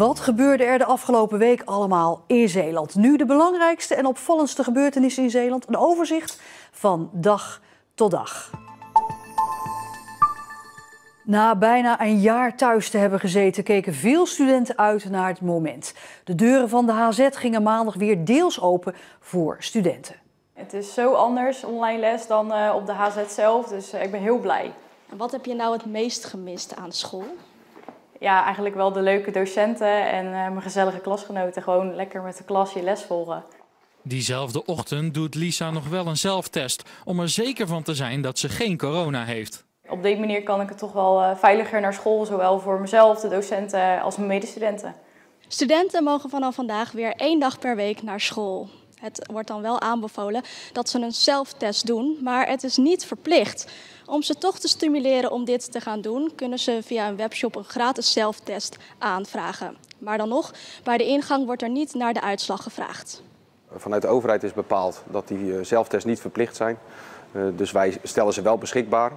Wat gebeurde er de afgelopen week allemaal in Zeeland? Nu de belangrijkste en opvallendste gebeurtenissen in Zeeland. Een overzicht van dag tot dag. Na bijna een jaar thuis te hebben gezeten, keken veel studenten uit naar het moment. De deuren van de HZ gingen maandag weer deels open voor studenten. Het is zo anders, online les, dan op de HZ zelf, dus ik ben heel blij. En wat heb je nou het meest gemist aan school? Ja, eigenlijk wel de leuke docenten en mijn gezellige klasgenoten. Gewoon lekker met de klas je les volgen. Diezelfde ochtend doet Lisa nog wel een zelftest om er zeker van te zijn dat ze geen corona heeft. Op deze manier kan ik het toch wel veiliger naar school, zowel voor mezelf, de docenten als mijn medestudenten. Studenten mogen vanaf vandaag weer 1 dag per week naar school. Het wordt dan wel aanbevolen dat ze een zelftest doen, maar het is niet verplicht. Om ze toch te stimuleren om dit te gaan doen, kunnen ze via een webshop een gratis zelftest aanvragen. Maar dan nog, bij de ingang wordt er niet naar de uitslag gevraagd. Vanuit de overheid is bepaald dat die zelftests niet verplicht zijn. Dus wij stellen ze wel beschikbaar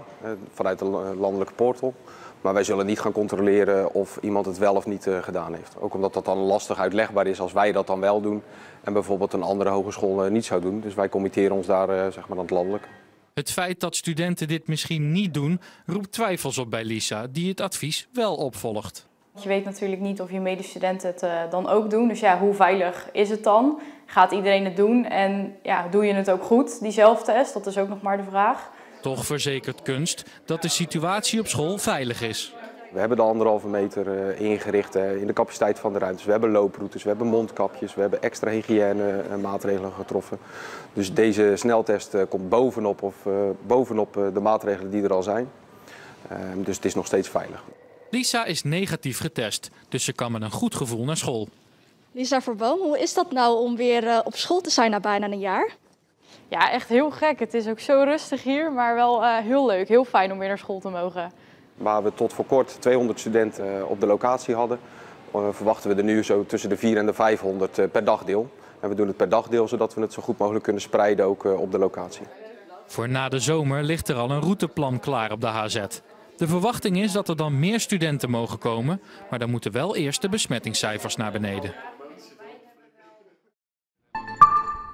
vanuit de landelijke portal. Maar wij zullen niet gaan controleren of iemand het wel of niet gedaan heeft. Ook omdat dat dan lastig uitlegbaar is als wij dat dan wel doen en bijvoorbeeld een andere hogeschool niet zou doen. Dus wij committeren ons daar zeg maar aan het landelijk. Het feit dat studenten dit misschien niet doen, roept twijfels op bij Lisa, die het advies wel opvolgt. Je weet natuurlijk niet of je medestudenten het dan ook doen. Dus ja, hoe veilig is het dan? Gaat iedereen het doen? En ja, doe je het ook goed, die zelftest? Dat is ook nog maar de vraag. Toch verzekert Kunst dat de situatie op school veilig is. We hebben de 1,5 meter ingericht in de capaciteit van de ruimtes. We hebben looproutes, we hebben mondkapjes, we hebben extra hygiënemaatregelen getroffen. Dus deze sneltest komt bovenop de maatregelen die er al zijn. Dus het is nog steeds veilig. Lisa is negatief getest, dus ze kan met een goed gevoel naar school. Lisa Verboom, hoe is dat nou om weer op school te zijn na bijna een jaar? Ja, echt heel gek. Het is ook zo rustig hier, maar wel heel leuk. Heel fijn om weer naar school te mogen. Waar we tot voor kort 200 studenten op de locatie hadden, verwachten we er nu zo tussen de 400 en de 500 per dagdeel. En we doen het per dagdeel, zodat we het zo goed mogelijk kunnen spreiden ook op de locatie. Voor na de zomer ligt er al een routeplan klaar op de HZ. De verwachting is dat er dan meer studenten mogen komen, maar dan moeten wel eerst de besmettingscijfers naar beneden.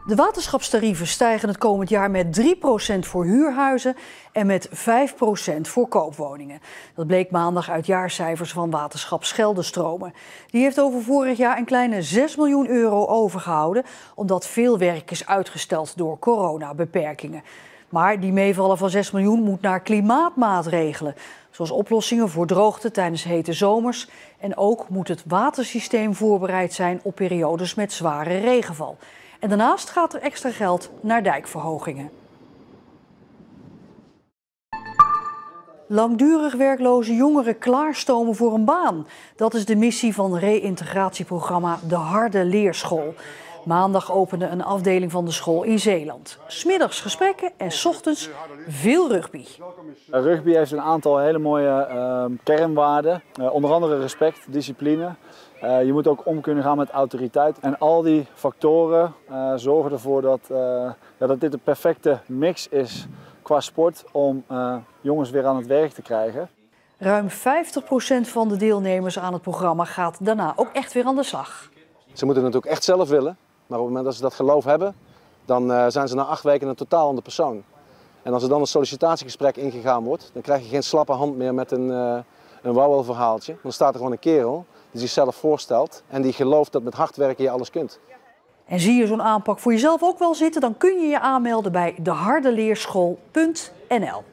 De waterschapstarieven stijgen het komend jaar met 3% voor huurhuizen en met 5% voor koopwoningen. Dat bleek maandag uit jaarcijfers van Waterschap Scheldestromen. Die heeft over vorig jaar een kleine 6 miljoen euro overgehouden, omdat veel werk is uitgesteld door coronabeperkingen. Maar die meevallen van 6 miljoen moet naar klimaatmaatregelen, zoals oplossingen voor droogte tijdens hete zomers. En ook moet het watersysteem voorbereid zijn op periodes met zware regenval. En daarnaast gaat er extra geld naar dijkverhogingen. Langdurig werkloze jongeren klaarstomen voor een baan. Dat is de missie van het reïntegratieprogramma De Harde Leerschool. Maandag opende een afdeling van de school in Zeeland. 'S Middags gesprekken en 's ochtends veel rugby. Rugby heeft een aantal hele mooie kernwaarden. Onder andere respect, discipline. Je moet ook om kunnen gaan met autoriteit. En al die factoren zorgen ervoor dat dit de perfecte mix is qua sport om jongens weer aan het werk te krijgen. Ruim 50% van de deelnemers aan het programma gaat daarna ook echt weer aan de slag. Ze moeten het natuurlijk echt zelf willen, maar op het moment dat ze dat geloof hebben, dan zijn ze na 8 weken een totaal andere persoon. En als er dan een sollicitatiegesprek ingegaan wordt, dan krijg je geen slappe hand meer met een wauwelverhaaltje. Dan staat er gewoon een kerel die zichzelf voorstelt en die gelooft dat met hard werken je alles kunt. En zie je zo'n aanpak voor jezelf ook wel zitten, dan kun je je aanmelden bij dehardeleerschool.nl.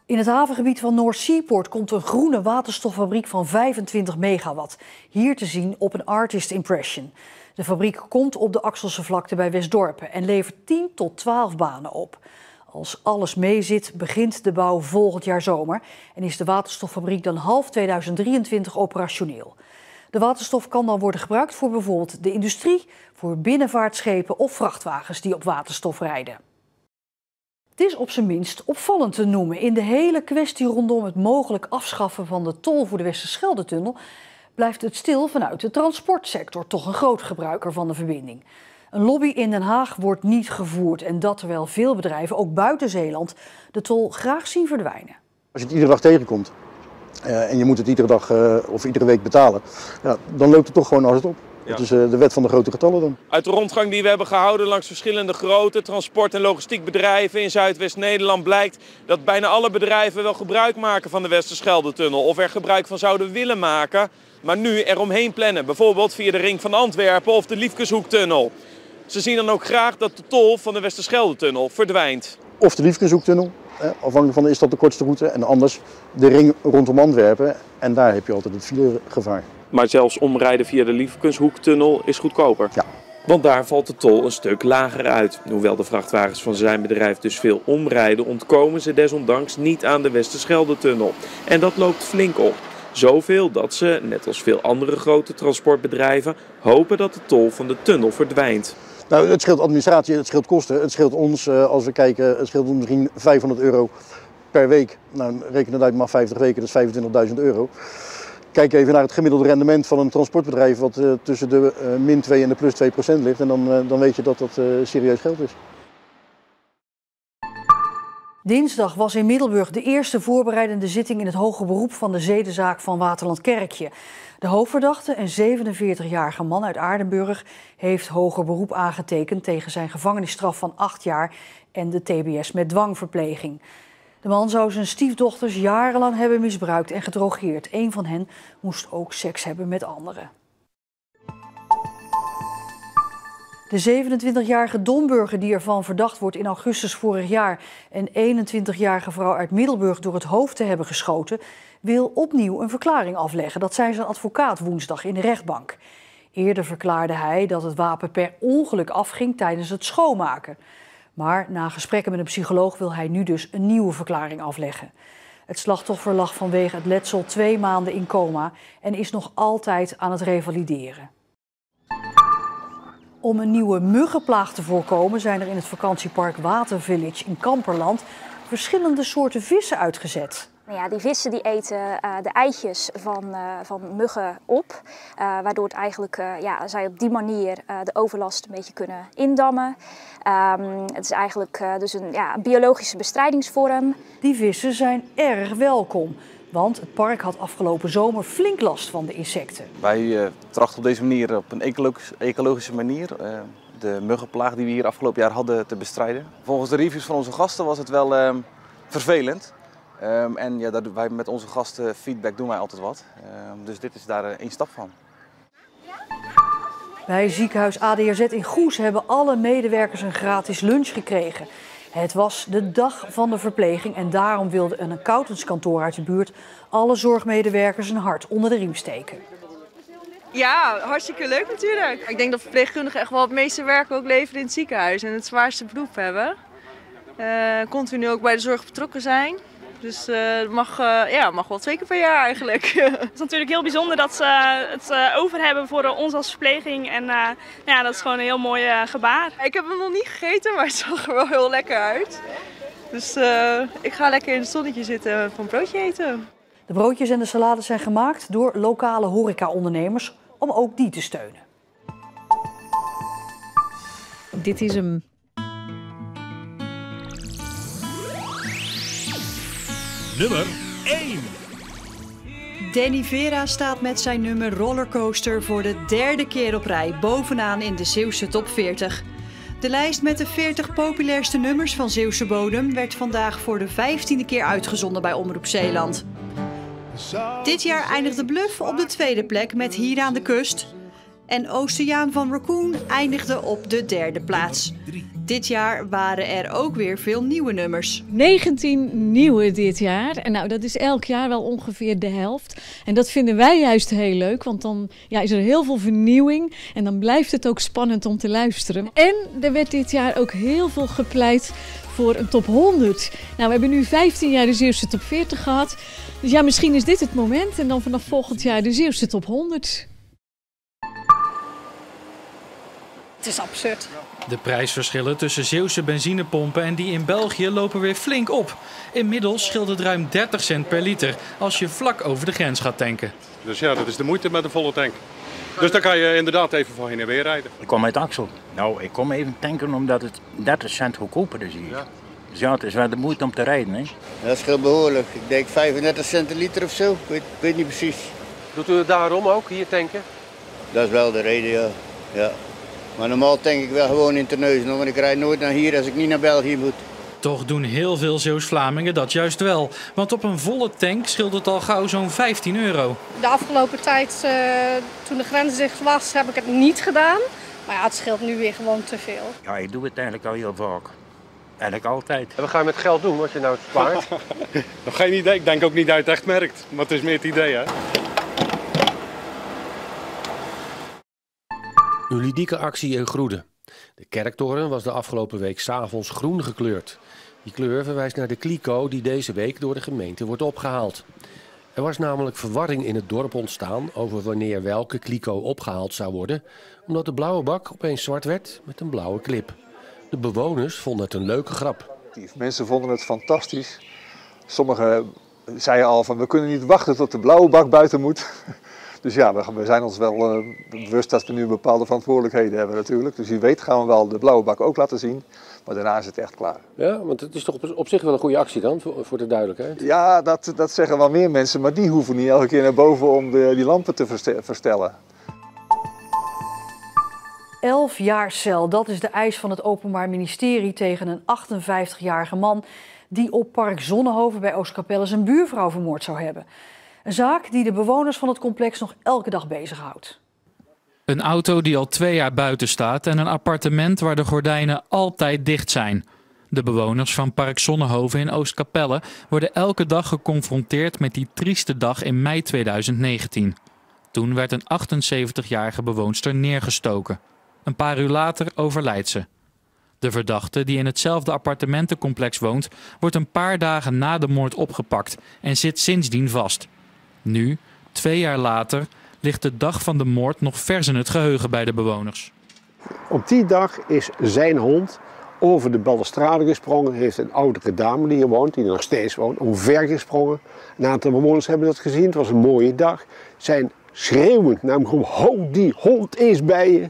In het havengebied van North Seaport komt een groene waterstoffabriek van 25 megawatt. Hier te zien op een Artist Impression. De fabriek komt op de Axelse vlakte bij Westdorpen en levert 10 tot 12 banen op. Als alles meezit, begint de bouw volgend jaar zomer en is de waterstoffabriek dan half 2023 operationeel. De waterstof kan dan worden gebruikt voor bijvoorbeeld de industrie, voor binnenvaartschepen of vrachtwagens die op waterstof rijden. Het is op zijn minst opvallend te noemen. In de hele kwestie rondom het mogelijk afschaffen van de tol voor de Westerschelde-tunnel blijft het stil vanuit de transportsector, toch een groot gebruiker van de verbinding. Een lobby in Den Haag wordt niet gevoerd en dat terwijl veel bedrijven, ook buiten Zeeland, de tol graag zien verdwijnen. Als je het iedere dag tegenkomt en je moet het iedere dag of iedere week betalen, ja, dan loopt het toch gewoon altijd op. Ja. Dat is de wet van de grote getallen dan. Uit de rondgang die we hebben gehouden langs verschillende grote transport- en logistiekbedrijven in Zuidwest-Nederland blijkt dat bijna alle bedrijven wel gebruik maken van de Westerschelde-tunnel of er gebruik van zouden willen maken, maar nu eromheen plannen, bijvoorbeeld via de Ring van Antwerpen of de Liefkenshoektunnel. Ze zien dan ook graag dat de tol van de Westerschelde-tunnel verdwijnt. Of de Liefkenshoektunnel, afhankelijk van is dat de kortste route, en anders de ring rondom Antwerpen en daar heb je altijd het filegevaar. Maar zelfs omrijden via de Liefkenshoektunnel is goedkoper. Ja. Want daar valt de tol een stuk lager uit. Hoewel de vrachtwagens van zijn bedrijf dus veel omrijden, ontkomen ze desondanks niet aan de Westerschelde-tunnel. En dat loopt flink op. Zoveel dat ze, net als veel andere grote transportbedrijven, hopen dat de tol van de tunnel verdwijnt. Nou, het scheelt administratie, het scheelt kosten. Het scheelt ons, als we kijken, het scheelt ons misschien €500 per week. Nou, reken het uit maar 50 weken, dat is €25.000. Kijk even naar het gemiddelde rendement van een transportbedrijf wat tussen de -2 en de +2% ligt. En dan weet je dat dat serieus geld is. Dinsdag was in Middelburg de eerste voorbereidende zitting in het hoger beroep van de zedenzaak van Waterland-Kerkje. De hoofdverdachte, een 47-jarige man uit Aardenburg, heeft hoger beroep aangetekend tegen zijn gevangenisstraf van 8 jaar en de TBS met dwangverpleging. De man zou zijn stiefdochters jarenlang hebben misbruikt en gedrogeerd. Eén van hen moest ook seks hebben met anderen. De 27-jarige Domburger die ervan verdacht wordt in augustus vorig jaar een 21-jarige vrouw uit Middelburg door het hoofd te hebben geschoten, wil opnieuw een verklaring afleggen. Dat zei zijn advocaat woensdag in de rechtbank. Eerder verklaarde hij dat het wapen per ongeluk afging tijdens het schoonmaken. Maar na gesprekken met een psycholoog wil hij nu dus een nieuwe verklaring afleggen. Het slachtoffer lag vanwege het letsel 2 maanden in coma en is nog altijd aan het revalideren. Om een nieuwe muggenplaag te voorkomen zijn er in het vakantiepark Watervillage in Kamperland verschillende soorten vissen uitgezet. Nou ja, die vissen die eten de eitjes van muggen op, waardoor het eigenlijk, zij op die manier de overlast een beetje kunnen indammen. Het is eigenlijk dus een biologische bestrijdingsvorm. Die vissen zijn erg welkom, want het park had afgelopen zomer flink last van de insecten. Wij trachten op deze manier, op een ecologische manier, de muggenplaag die we hier afgelopen jaar hadden te bestrijden. Volgens de reviews van onze gasten was het wel vervelend. En ja, wij met onze gasten feedback doen wij altijd wat. Dus dit is daar één stap van. Bij ziekenhuis ADRZ in Goes hebben alle medewerkers een gratis lunch gekregen. Het was de dag van de verpleging en daarom wilde een accountantskantoor uit de buurt alle zorgmedewerkers een hart onder de riem steken. Ja, hartstikke leuk natuurlijk. Ik denk dat verpleegkundigen echt wel het meeste werk ook leveren in het ziekenhuis en het zwaarste beroep hebben. Continu ook bij de zorg betrokken zijn. Dus het mag wel 2 keer per jaar eigenlijk. Het is natuurlijk heel bijzonder dat ze het over hebben voor ons als verpleging. En dat is gewoon een heel mooi gebaar. Ik heb hem nog niet gegeten, maar het zag er wel heel lekker uit. Dus ik ga lekker in het zonnetje zitten en een broodje eten. De broodjes en de salades zijn gemaakt door lokale horecaondernemers om ook die te steunen. Dit is hem. Nummer 1. Danny Vera staat met zijn nummer Rollercoaster voor de 3e keer op rij bovenaan in de Zeeuwse top 40. De lijst met de 40 populairste nummers van Zeeuwse bodem werd vandaag voor de 15e keer uitgezonden bij Omroep Zeeland. Dit jaar eindigde Bluff op de 2e plek met Hier aan de Kust. En Oceaan van Raccoon eindigde op de 3e plaats. Dit jaar waren er ook weer veel nieuwe nummers. 19 nieuwe dit jaar. En nou, dat is elk jaar wel ongeveer de helft. En dat vinden wij juist heel leuk, want dan is er heel veel vernieuwing. En dan blijft het ook spannend om te luisteren. En er werd dit jaar ook heel veel gepleit voor een top 100. Nou, we hebben nu 15 jaar de Zeeuwse top 40 gehad. Dus ja, misschien is dit het moment. En dan vanaf volgend jaar de Zeeuwse top 100. Het is absurd. De prijsverschillen tussen Zeeuwse benzinepompen en die in België lopen weer flink op. Inmiddels scheelt het ruim 30 cent per liter als je vlak over de grens gaat tanken. Dus ja, dat is de moeite met een volle tank. Dus dan kan je inderdaad even van heen en weer rijden. Ik kom uit Axel. Nou, ik kom even tanken omdat het 30 cent goedkoper is hier. Ja. Dus ja, het is wel de moeite om te rijden. Hè? Dat scheelt behoorlijk. Ik denk 35 cent een liter of zo. Ik weet niet precies. Doet u het daarom ook, hier tanken? Dat is wel de reden, ja. Maar normaal tank ik wel gewoon in Terneuzen, want ik rijd nooit naar hier als ik niet naar België moet. Toch doen heel veel Zeeuws-Vlamingen dat juist wel. Want op een volle tank scheelt het al gauw zo'n €15. De afgelopen tijd, toen de grens dicht was, heb ik het niet gedaan. Maar ja, het scheelt nu weer gewoon te veel. Ja, ik doe het eigenlijk al heel vaak. Eigenlijk altijd. En wat ga je met geld doen, wat je nou spaart? Nog geen idee. Ik denk ook niet dat je het echt merkt. Maar het is meer het idee, hè. Een ludieke actie in Groede. De kerktoren was de afgelopen week 's avonds groen gekleurd. Die kleur verwijst naar de kliko die deze week door de gemeente wordt opgehaald. Er was namelijk verwarring in het dorp ontstaan over wanneer welke kliko opgehaald zou worden, omdat de blauwe bak opeens zwart werd met een blauwe klip. De bewoners vonden het een leuke grap. Mensen vonden het fantastisch. Sommigen zeiden al van we kunnen niet wachten tot de blauwe bak buiten moet. Dus ja, we zijn ons wel bewust dat we nu bepaalde verantwoordelijkheden hebben natuurlijk. Dus wie weet gaan we wel de blauwe bak ook laten zien. Maar daarna is het echt klaar. Ja, want het is toch op zich wel een goede actie dan, voor de duidelijkheid? Ja, dat zeggen wel meer mensen, maar die hoeven niet elke keer naar boven om die lampen te verstellen. 11 jaar cel, dat is de eis van het Openbaar Ministerie tegen een 58-jarige man die op Park Zonnehoven bij Oostkapelle zijn buurvrouw vermoord zou hebben. Een zaak die de bewoners van het complex nog elke dag bezighoudt. Een auto die al 2 jaar buiten staat en een appartement waar de gordijnen altijd dicht zijn. De bewoners van Park Zonnehoven in Oostkapelle worden elke dag geconfronteerd met die trieste dag in mei 2019. Toen werd een 78-jarige bewoonster neergestoken. Een paar uur later overlijdt ze. De verdachte, die in hetzelfde appartementencomplex woont, wordt een paar dagen na de moord opgepakt en zit sindsdien vast. Nu, 2 jaar later, ligt de dag van de moord nog vers in het geheugen bij de bewoners. Op die dag is zijn hond over de balustrade gesprongen. Heeft een oudere dame die hier woont, die er nog steeds woont, omver gesprongen. Een aantal bewoners hebben dat gezien. Het was een mooie dag. Zijn schreeuwend naar hem geroepen, hou die hond eens bij je.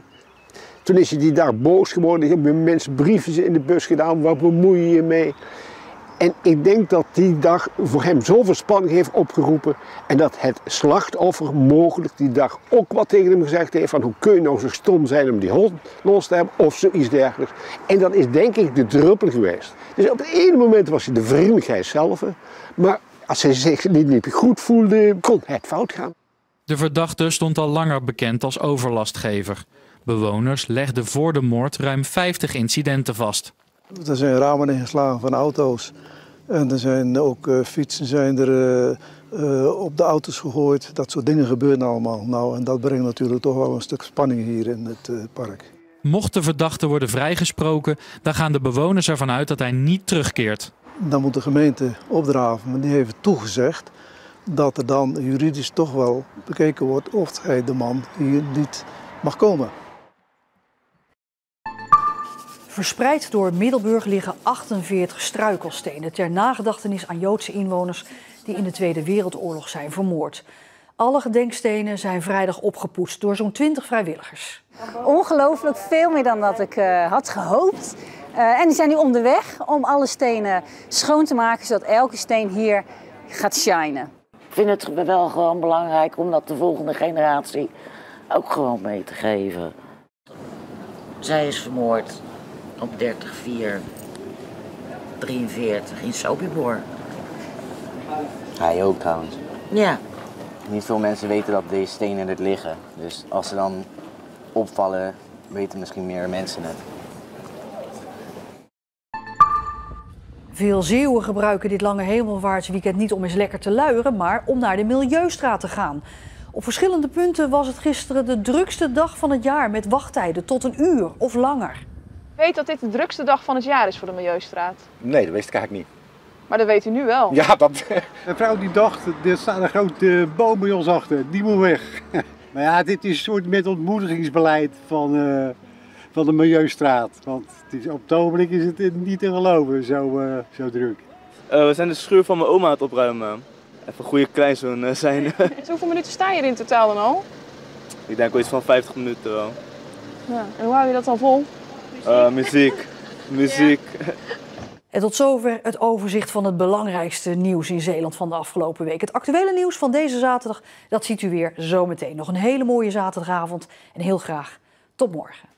Toen is hij die dag boos geworden. Ik heb mensen briefjes in de bus gedaan, waar bemoei je je mee? En ik denk dat die dag voor hem zoveel spanning heeft opgeroepen. En dat het slachtoffer mogelijk die dag ook wat tegen hem gezegd heeft. Van hoe kun je nou zo stom zijn om die hond los te hebben of zoiets dergelijks. En dat is denk ik de druppel geweest. Dus op het ene moment was hij de vriendelijkheid zelf. Maar als hij zich niet goed voelde, kon het fout gaan. De verdachte stond al langer bekend als overlastgever. Bewoners legden voor de moord ruim 50 incidenten vast. Er zijn ramen ingeslagen van auto's. En er zijn ook fietsen op de auto's gegooid. Dat soort dingen gebeuren allemaal. Nou, en dat brengt natuurlijk toch wel een stuk spanning hier in het park. Mocht de verdachte worden vrijgesproken, dan gaan de bewoners ervan uit dat hij niet terugkeert. Dan moet de gemeente opdraven, maar die heeft toegezegd dat er dan juridisch toch wel bekeken wordt of hij de man hier niet mag komen. Verspreid door Middelburg liggen 48 struikelstenen ter nagedachtenis aan Joodse inwoners die in de Tweede Wereldoorlog zijn vermoord. Alle gedenkstenen zijn vrijdag opgepoetst door zo'n 20 vrijwilligers. Ongelooflijk, veel meer dan dat ik had gehoopt. En die zijn nu onderweg om alle stenen schoon te maken, zodat elke steen hier gaat shinen. Ik vind het wel gewoon belangrijk om dat de volgende generatie ook gewoon mee te geven. Zij is vermoord op 30/4/43 in Sobibor. Hij ook trouwens. Ja. Niet veel mensen weten dat deze stenen er liggen. Dus als ze dan opvallen, weten misschien meer mensen het. Veel Zeeuwen gebruiken dit lange hemelvaartsweekend niet om eens lekker te luieren, maar om naar de Milieustraat te gaan. Op verschillende punten was het gisteren de drukste dag van het jaar met wachttijden tot 1 uur of langer. Ik weet dat dit de drukste dag van het jaar is voor de Milieustraat. Nee, dat wist ik eigenlijk niet. Maar dat weet u nu wel. Ja, dat... De vrouw die dacht, er staat een grote boom bij ons achter, die moet weg. Maar ja, dit is een soort met ontmoedigingsbeleid van de Milieustraat. Want op het ogenblik is het niet te geloven, zo druk. We zijn de schuur van mijn oma aan het opruimen. Even een goede kleinzoon zijn. Dus hoeveel minuten sta je er in totaal dan al? Ik denk wel iets van 50 minuten wel. Ja. En hoe hou je dat dan vol? Muziek. Ja. En tot zover het overzicht van het belangrijkste nieuws in Zeeland van de afgelopen week. Het actuele nieuws van deze zaterdag, dat ziet u weer zometeen. Nog een hele mooie zaterdagavond en heel graag tot morgen.